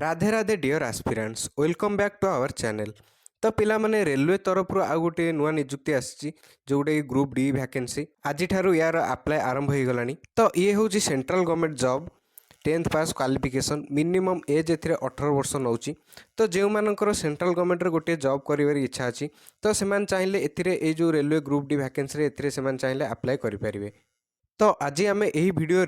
Radhe Radhe dear aspirants welcome back to our channel. तो पिला माने रेलवे तरफ आउ गोटे नुआ निजुक्ति आसी जोटे ग्रुप डी वैकेंसी आज यार अप्लाई आरंभ हो गलानी। तो ये हूँ central government job 10th pass qualification minimum age ए 18 वर्ष नौ। तो जो मानकर सेंट्रल गवर्नमेंट गोटे जॉब कर इच्छा अच्छी तो से चाहिए ए जो रेलवे ग्रुप डी वैकेंसी चाहिए अप्लाई करेंगे। तो आज आम यही भिडियो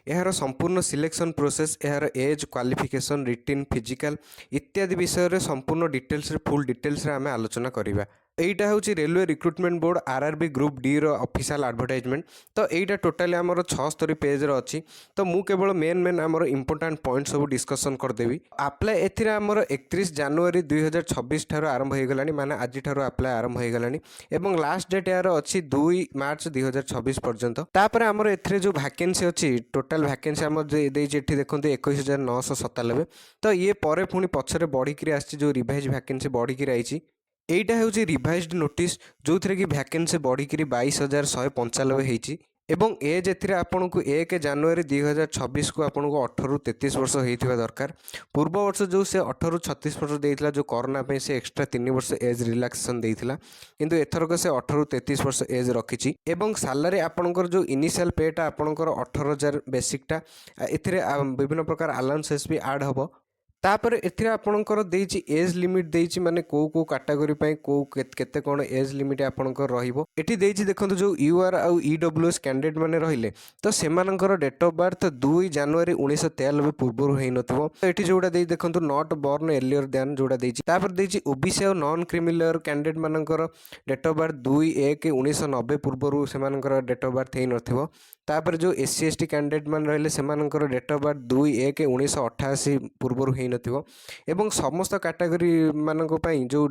यार संपूर्ण सिलेक्शन प्रोसेस यार एज क्वालिफिकेशन रिटिन फिजिकल इत्यादि विषय संपूर्ण डिटेल्स फुल डिटेल्स आम आलोचना करवा। एटा हूँ railway recruitment board RRB group D रो ऑफिशियल एडवर्टाइजमेंट। तो यहाँ टोटाली आमर 76 पेज अच्छी। तो मु केवल मेन मेन आमर इंपोर्टाट पॉइंट सब डिस्कसन करदेवी। अप्लाई एथिरे आमर 31 जनवरी 2026 ठार आरंभ हो गलानी माने आज ठार अप्लाई आरंभ हो गलानी एवं लास्ट डेट यार अच्छी 2 मार्च 2026 पर्यंत। तापर आमर एथिरे जो वैकेंसी अच्छी टोटाल वैकेंसी आम देखो 21,997। तो ये पर पुणी पछरे बढ़ी आसी जो रिवाइज वैकेंसी बढ़ी आई। एटा हूँ रिवाइज्ड नोटिस जो थी कि वैकेंसी बढ़ी 22,195 होती एवं एज ए आपन को 1 जनवरी 2026 को आपन को 18 ରୁ 33 वर्ष होता दरकार। पूर्व वर्ष जो से 18 ରୁ 36 वर्ष देता जो कोरोना पे से एक्स्ट्रा 3 वर्ष एज रिलैक्सेशन देता किंतु एथरक से 18 ରୁ 33 वर्ष एज रखी। एवं सालारी आपनकर जो इनिशियल पेटा आपनकर 18,000 बेसिकटा एथिरे विभिन्न प्रकार अलाउंसेस भी ऐड हम। तापर एथिरे आपणकर देइछि एज लिमिट देइछि माने को कैटेगरी पई को केते कोन एज लिमिट आपणकर रहिबो। एठी देइछि देखंतु जो यूआर आ ईडब्ल्यूएस कैंडिडेट माने रहिले तो सेमानकर डेट ऑफ बर्थ 2 जनवरी 1993 पूर्व हेइ नथिबो। तो एठी जोडा देइ देखंतु नॉट बोर्न एर्लियर देन जोडा देइछि। तापर देइछि ओबीसी आ नॉन क्रिमिनल कैंडिडेट मानकर डेट ऑफ बर्थ 2/1/1990 पूर्व सेमानकर डेट ऑफ बर्थ हेइ नथिबो। तापर जो एससी एसटी कैंडिडेट मान रहिले सेमानकर डेट ऑफ बर्थ 2/1/1988 पूर्व हेइ नथिबो। एवं समस्त कैटेगरी मानक पई जो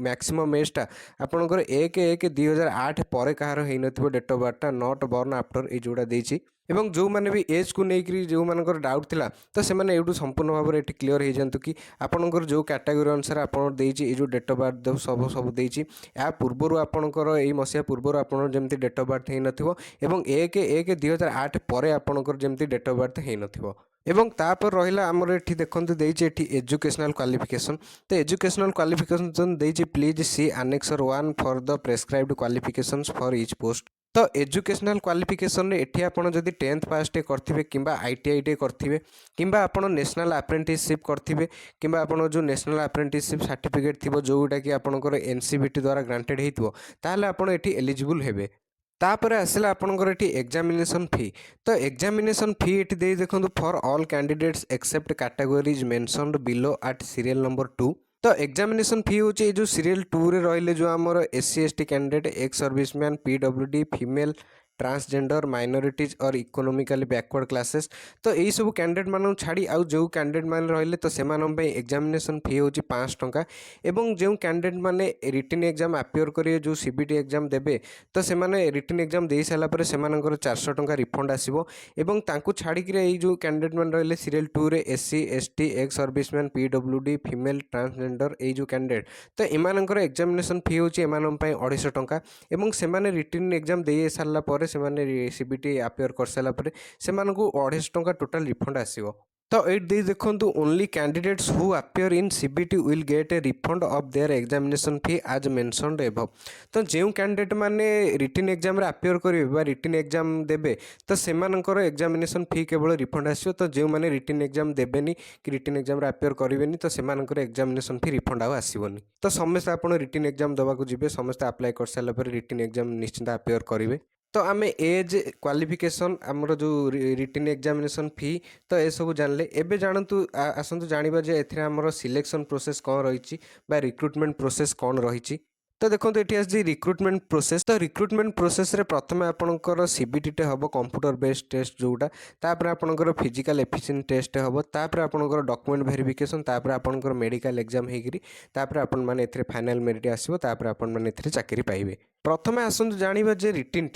मैक्सिमम एजटा आपनकर 1/1/2008 पर कहार हेइ नथिबो date of birth not born after ए जोडा देइछि। एवं जो मैंने भी एज को लेकर जो मानकर डाउट थिला तो से मैंने एटू संपूर्ण भाव में क्लीयर हो जातु कि आपनकर जो कैटेगरी अनुसार आपन देइछि जो डेट ऑफ बर्थ सब सब देइछि या पूर्व आपनकर एई मसिया पूर्व आपन जेमति डेट ऑफ बर्थ हेइ नथिबो एवं 1/1/2008 पर आपनकर जेमति डेट ऑफ बर्थ हेइ नथिबो। एवं तापर रहिला हमर एठी देखंतु देइछि एठी एजुकेशनल क्वालिफिकेशन। तो एजुकेशनल क्वालिफिकेशन देइछि please see annexure 1 for the prescribed qualifications for each post. तो एजुकेशनल क्वालिफिकेशन एठी आपण जदि 10th पास टे करथिबे किंबा आईटीआई टे करथिबे किंबा आपण नेशनल अप्रेंटिसशिप करथिबे किंबा आपण जो नेशनल अप्रेंटिसशिप सर्टिफिकेट थिबो जोटा कि आपणकर एनसीबीटी द्वारा ग्रांटेड हेइतबो ताले आपण एठी एलिजिबल हेबे। तापर आसला आपनकर एठी एग्जामिनेशन फी। तो एग्जामिनेशन फी एठी दे देखंतु for all candidates except categories mentioned below at serial number 2। तो एग्जामिनेशन फी हो जो सीरियल 2 रे रहिले जो आमर SC ST candidate x serviceman PWD female transgender minorities और इकोनॉमिकली बैकवर्ड क्लासेस। तो यही सब कैंडिडेट मान छाड़ी आउ जो कैंडिडेट मान रहिले तो सेमानन पे एग्जामिनेशन फी हो 500 टंका एवं जो कैंडिडेट माने रिटन एग्जाम अपियर करिए जो सीबीटी एग्जाम देबे तो सेमाने रिटन एग्जाम दे साला पर सेमानकर 400 टंका रिफंड आसीबो। एवं तांकु छाड़ी कि एई जो कैंडिडेट मान रहिले सीरियल 2 रे SC ST ex serviceman PWD female transgender एई जो कैंडिडेट तो एमानकर एग्जामिनेशन फी हो एमानन पे 250 टंका एवं सेमाने रिटन एग्जाम दे साला पर सेमाने सीबीटी अपियर कर साला पर सेमानकु 250 टंका टोटल रिफंड आसीबो। तो ये देखो only candidates who appear in CBT will get A refund of their examination फी आज मेंशन्ड एबव। तो जो कैंडिडेट माने रिटन एग्जाम रे अपियर करेंगे रिटन एग्जाम देबे तो सेमानकर एग्जामिनेशन फी केवल रिफंड आसियो। तो जो मैंने रिटन एग्जाम देबेनी कि रिटन एग्जाम रे अपियर करेंगे तो सेमानकर एग्जामिनेशन फी रिफंड आसबनी। तो समस्त आप रिटन एग्जाम देवाक जी समस्त अप्लाई कर सारा पर रिटन एग्जाम निश्चिंत अपियर करेंगे। तो आम एज क्वालिफिकेशन आमर जो रिटन एग्जामिनेशन फी तो ये सब जानले एबे जानतु आसतु जानिबा जे एथिरे आमर सिलेक्शन प्रोसेस कौन रही रिक्रुटमेंट प्रोसेस कौन रही। तो देखो ये आस रिक्रुटमेंट प्रोसेस। तो रिक्रुटमेंट प्रोसेस रे प्रथम आपनकर सीबीटी टे हम कंप्यूटर बेस्ड टेस्ट जोटा तापर आपनकर फिजिकल एफिशिएंट टेस्ट हम तापर आपनकर डॉक्यूमेंट वेरिफिकेशन तापर आपनकर मेडिकल एग्जाम हेगिरी तापर आपन माने एथिरे फाइनल मेरिट आसीबो तापर आपन माने एथिरे चाकरी पाइबे। प्रथमे आसतु जानिबा जे रिटिन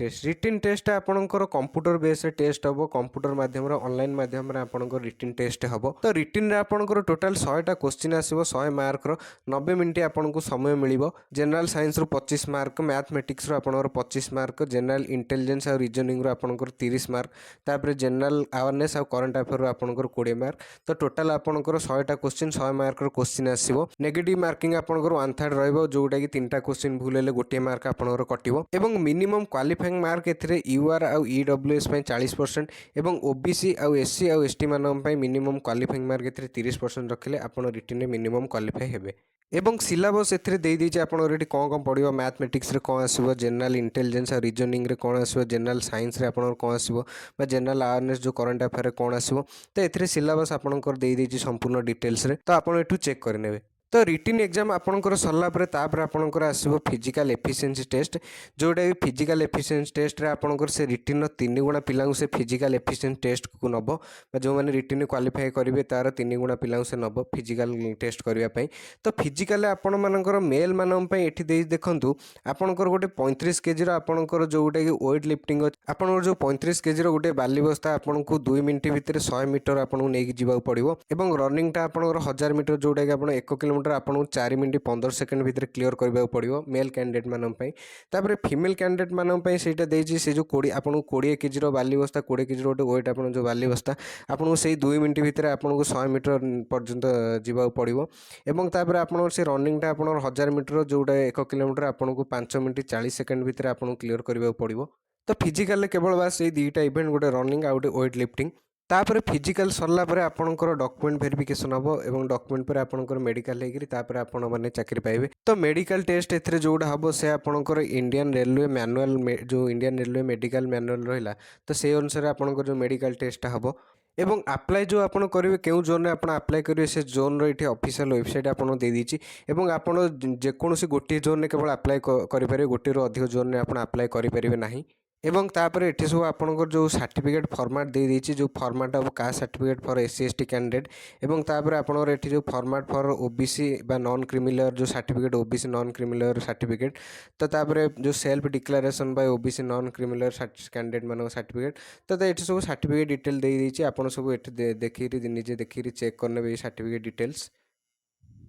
टेस्ट आपणकर कंप्यूटर बेस टेस्ट हम कंप्यूटर माध्यम ऑनलाइन माध्यम आपणकर रिटिन टेस्ट हम तो रिटिन आपणकर टोटाल 100टा क्वेश्चन आसो 100 मार्क 90 मिनिट आपको समय मिल जनरल साइंस रु 25 मार्क मैथमेटिक्स रु आपणकर 25 मार्क जनरल इंटेलिजेंस और रीजनिंग रु आपणकर 30 मार्क तापर जनरल अवेयरनेस और करंट अफेयर रु आपणकर 20 मार्क तो टोटाल आपणकर 100टा क्वेश्चन 100 मार्क क्वेश्चन आसो नेगेटिव मार्किंग आपणकर 1/3 रहइबो जोटा कि 3टा क्वेश्चन भूल हेले गोटे मार्क आपणकर कटिबो एवं मिनिमम क्वालिफाइंग मार्क एथिरे यूआर आउ ईडब्ल्यूएस पई 40% एवं ओबीसी आउ एससी आउ एसटी मानम पई मिनिमम क्वालिफाइंग मार्क एथिरे 30% रखले आपण रिटन मिनिमम क्वालिफाई हेबे एवं सिलेबस एथिरे देई दैछि आपण रेडी कोन पढिबो मैथमेटिक्स रे कोन आसीबो जनरल इंटेलिजेंस और रीजनिंग रे कोन आसीबो जनरल साइंस रे आपण कोन आसीबो बा जनरल अवेयरनेस जो करंट अफेयर रे कोन आसीबो तो एथिरे सिलेबस आपणकर देई दैछि संपूर्ण डिटेल्स रे तो आपण एठु चेक करनेबे तो रिटिन एग्जाम आपणकर सरला परे तापर आपणकर आसीबो फिजिकल एफिशिएंसी टेस्ट जोटा कि फिजिकल एफिशिएंसी टेस्ट रे आपणकर से रिटिन 3 गुणा पिलांग से फिजिकल एफिशिएंसी टेस्ट को नबो जो माने रिटिन क्वालिफाई करिवे तार 3 गुणा पिलांग से नबो फिजिकल टेस्ट करिया पई तो फिजिकल आपण मानकर मेल मानम पई एठी देई देखंतु आपणकर गोटे 35 केजी रो आपणकर जोटा कि वेट लिफ्टिंग आपणकर जो 35 केजी रो गोटे बाली बस्ता आपनको 2 मिनिट भितर 100 मीटर आपनको नेकी जिबा पड़िबो एवं रनिंग टा आपणकर 1000 मीटर जोटा कि आपण 1 किलोमीटर आपको 4 मिनिट 15 सेकंड भितर क्लियर करबा पड़िबो मेल कैंडिडेट मानम पई तापर फीमेल कैंडिडेट मानम पई सेटा देछि से जो 20 आपको 20 केजी रो बाली बस्ता 20 केजी रो वेट आपन जो बाली बस्ता आपको से 2 मिनिट भितर आपको 100 मीटर पर्यंत जिबा पड़िबो एवं तापर आपन से रनिंग टा आपन 1000 मीटर जोटा 1 किलोमीटर आपको 5 मिनिट 40 सेकंड भितर आपन क्लियर करबा पड़िबो तो फिजिकल केवल बास ये दुईटा इवेंट गोटे रनिंग आ गोटे वेट लिफ्टिंग तापर फिजिकल सरला परे आपनकर डॉक्यूमेंट वेरिफिकेशन हबो एवं डॉक्यूमेंट पर आपनकर मेडिकल हेगिरी तापर आपण माने चाकरी पाइबे तो मेडिकल टेस्ट एथरे जोडा हबो से आपनकर इंडियन रेलवे मैनुअल जो इंडियन रेलवे मेडिकल मैनुअल रहिला तो से अनुसार आपनकर जो मेडिकल टेस्ट हबो एवं अप्लाई जो आपन करेंगे क्यों जोन में आपन अप्लाई करेंगे से जोन रो ऑफिशियल वेबसाइट आपन दे दीची एवं आपन जेकोसी गोटे जोन में केवल अप्लाई करें गोटे रो अधिक जोन में आपन अप्लाई करें नहीं एवं तापर एठी सब आपनकर जो सर्टिफिकेट फॉर्मेट दे दीची जो format of caste certificate for SC ST candidate एवं तापर आपनकर एठी जो फॉर्मेट फॉर ओबीसी बा नॉन क्रिमिनल जो certificate OBC non criminal certificate तो तापर जो self declaration bye OBC non criminal candidate मान सर्टिफिकेट तो एठी सब सर्टिफिकेट डिटेल दे दीची आपन सब एठी देखि निजे देखि चेक करने सर्टिफिकेट डिटेल्स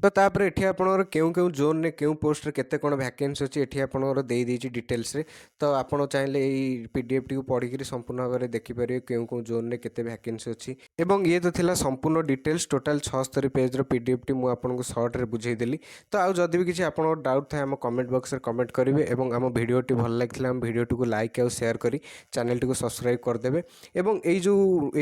तो तापर एठी आपनकर केउ केउ जोन ने केउ पोस्ट रे केते कोन वैकेंसी अछि एठी आपनकर देई देछि डिटेल्स रे तो आपण चाहिले एई पीडीएफ टी को पढी करी संपूर्ण भाबरे देखि परिबे केउ केउ जोन ने केते वैकेंसी अछि एवं ये तो थिला संपूर्ण डिटेल्स टोटल 76 पेज रो पीडीएफ टी मु आपनको शॉर्ट रे बुझेई देली तो आ जदि भी किछि आपनकर डाउट थाए हम कमेंट बॉक्स रे कमेंट करिवे एवं हम वीडियो टी भल लागितला हम वीडियो टी को लाइक और शेयर करी चैनल टी को सब्सक्राइब कर देबे एवं एई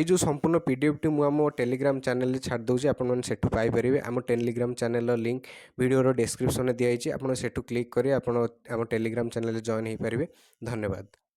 जो संपूर्ण पीडीएफ टी मु हम टेलीग्राम चैनल रे छाड़ दउछि आपन मन सेठु पाई परिबे हम Telegram channel link video description में दिखाई आपड़ से क्लिक करें आप टेलीग्राम चैनल जॉइन हो पारे धन्यवाद।